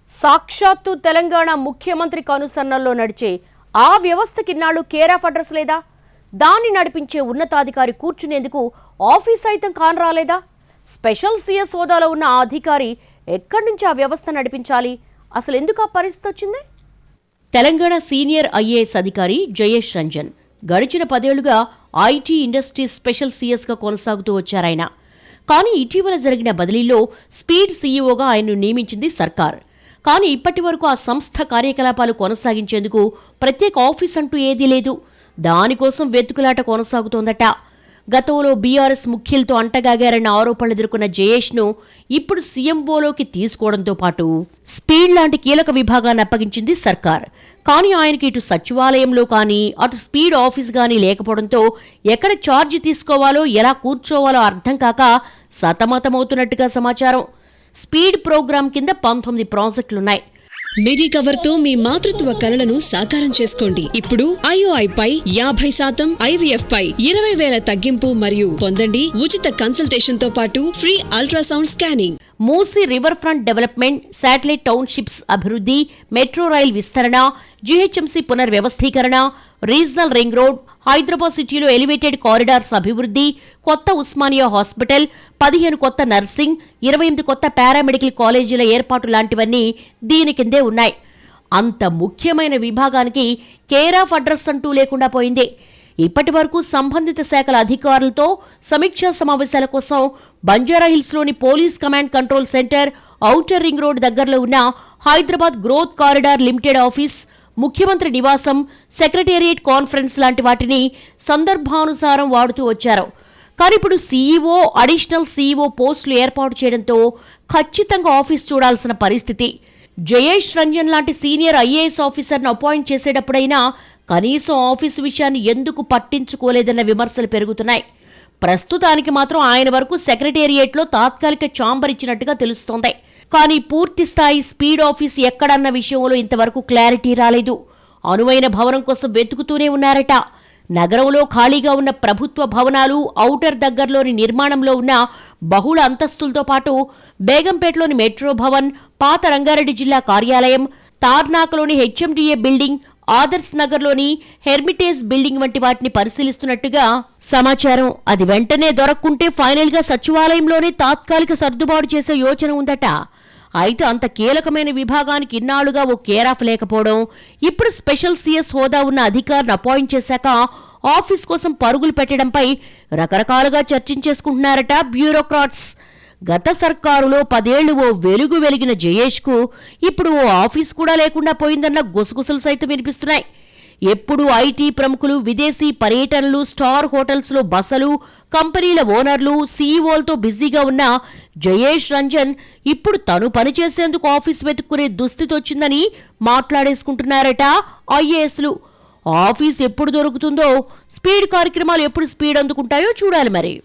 సాక్షాత్తు తెలంగాణ ముఖ్యమంత్రి కనుసన్నల్లో నడిచే ఆ వ్యవస్థకిన్నాళ్ళు కేర్ ఆఫ్ అడ్రస్ లేదా? దాన్ని నడిపించే ఉన్నతాధికారి కూర్చునేందుకు ఆఫీస్ సైతం కానరాలేదా? స్పెషల్ సీఎస్ హోదాలో ఉన్న ఆ అధికారి ఎక్కడి నుంచి ఆ వ్యవస్థ నడిపించాలి? అసలు ఎందుకు ఆ పరిస్థితి వచ్చింది? తెలంగాణ సీనియర్ ఐఏఎస్ అధికారి జయేష్ రంజన్ గడిచిన 10 ఏళ్లుగా ఐటీ ఇండస్ట్రీస్ స్పెషల్ సీఎస్గా కొనసాగుతూ వచ్చారాయన. కానీ ఇటీవల జరిగిన బదిలీలో స్పీడ్ సీఈఓగా ఆయన్ను నియమించింది సర్కార్. కానీ ఇప్పటి వరకు ఆ సంస్థ కార్యకలాపాలు కొనసాగించేందుకు ప్రత్యేక ఆఫీస్ అంటూ ఏదీ లేదు. దానికోసం వెతుకులాట కొనసాగుతోందట. గతంలో బీఆర్ఎస్ ముఖ్యులతో అంటగాగారన్న ఆరోపణలు ఎదుర్కొన్న జయేష్ను ఇప్పుడు సీఎంఓలోకి తీసుకోవడంతో పాటు స్పీడ్ లాంటి కీలక విభాగాన్ని అప్పగించింది సర్కార్. కానీ ఆయనకి ఇటు సచివాలయంలో కానీ అటు స్పీడ్ ఆఫీస్ కానీ లేకపోవడంతో ఎక్కడ ఛార్జ్ తీసుకోవాలో ఎలా కూర్చోవాలో అర్థం కాక సతమతమవుతున్నట్టుగా సమాచారం. స్పీడ్ ప్రోగ్రాం కింద 19 ప్రాజెక్టులున్నాయి. మిడి కవర్ తో మీ మాతృత్వ కలలను సాకారం చేసుకోండి. ఇప్పుడు IOI పై 50%, IVF పై 20,000 తగ్గింపు మరియు పొందండి ఉచిత కన్సల్టేషన్ తో పాటు free ultrasound scanning. Musi river front development, satellite townships అభివృద్ధి, మెట్రో రైల్ విస్తరణ, జీహెచ్ఎంసీ పునర్వ్యవస్థీకరణ, రీజనల్ రింగ్ రోడ్, హైదరాబాద్ సిటీలో ఎలివేటెడ్ కారిడార్స్ అభివృద్ధి, కొత్త ఉస్మానియా హాస్పిటల్, 15 కొత్త నర్సింగ్, 28 కొత్త పారామెడికల్ కాలేజీల ఏర్పాటు లాంటివన్నీ దీని కిందే ఉన్నాయి. అంత ముఖ్యమైన విభాగానికి కేర్ ఆఫ్ అడ్రస్ అంటూ లేకుండా పోయింది. ఇప్పటి వరకు సంబంధిత శాఖల అధికారులతో సమీక్షా సమావేశాల కోసం బంజారాహిల్స్లోని police command control center, outer ring road దగ్గరలో ఉన్న Hyderabad growth corridor limited office, ముఖ్యమంత్రి నివాసం, సెక్రటేరియట్ కాన్ఫరెన్స్ లాంటి వాటిని సందర్భానుసారం వాడుతూ వచ్చారు. కానీ ఇప్పుడు సీఈఓ, అడిషనల్ సీఈఓ పోస్టులు ఏర్పాటు చేయడంతో ఖచ్చితంగా ఆఫీస్ చూడాల్సిన పరిస్థితి. జయేష్ రంజన్ లాంటి సీనియర్ ఐఏఎస్ ఆఫీసర్ను అపాయింట్ చేసేటప్పుడైనా కనీసం ఆఫీసు విషయాన్ని ఎందుకు పట్టించుకోలేదన్న విమర్శలు పెరుగుతున్నాయి. ప్రస్తుతానికి మాత్రం ఆయన వరకు సెక్రటేరియట్లో తాత్కాలిక ఛాంబర్ ఇచ్చినట్టుగా తెలుస్తోంది. కానీ పూర్తి స్థాయి స్పీడ్ ఆఫీస్ ఎక్కడన్న విషయంలో ఇంతవరకు క్లారిటీ రాలేదు. అనువైన భవనం కోసం వెతుకుతూనే ఉన్నారట. నగరంలో ఖాళీగా ఉన్న ప్రభుత్వ భవనాలు, ఔటర్ దగ్గరలోని నిర్మాణంలో ఉన్న బహుళ అంతస్తులతో పాటు బేగంపేటలోని మెట్రో భవన్, పాత రంగారెడ్డి జిల్లా కార్యాలయం, తార్నాకలోని HMDA బిల్డింగ్, ఆదర్శ్ నగర్లోని హెర్మిటేజ్ బిల్డింగ్ వంటి వాటిని పరిశీలిస్తున్నట్టుగా సమాచారం. అది వెంటనే దొరక్కుంటే ఫైనల్ గా సచివాలయంలోనే తాత్కాలిక సర్దుబాటు చేసే యోచన ఉందట. అయితే అంత కీలకమైన విభాగానికి ఇన్నాళ్లుగా ఓ కేర్ ఆఫ్ లేకపోవడం, ఇప్పుడు స్పెషల్ సీఎస్ హోదా ఉన్న అధికారిని అపాయింట్ చేశాక ఆఫీస్ కోసం పరుగులు పెట్టడంపై రకరకాలుగా చర్చించేసుకుంటున్నారట బ్యూరోక్రాట్స్. గత సర్కారులో 10 ఏళ్లు ఓ వెలుగు వెలిగిన జయేష్కు ఇప్పుడు ఓ ఆఫీస్ కూడా లేకుండా పోయిందన్న గుసగుసలు సైతం వినిపిస్తున్నాయి. ఎప్పుడు ఐటీ ప్రముఖులు, విదేశీ పర్యటనలు, స్టార్ హోటల్స్లో బసలు, కంపెనీల ఓనర్లు, సీఈఓలతో బిజీగా ఉన్న జయేష్ రంజన్ ఇప్పుడు తను పనిచేసేందుకు ఆఫీస్ వెతుక్కునే దుస్థితి వచ్చిందని మాట్లాడేసుకుంటున్నారట ఐఏఎస్లు. ఆఫీస్ ఎప్పుడు దొరుకుతుందో, స్పీడ్ కార్యక్రమాలు ఎప్పుడు స్పీడ్ అందుకుంటాయో చూడాలి మరి.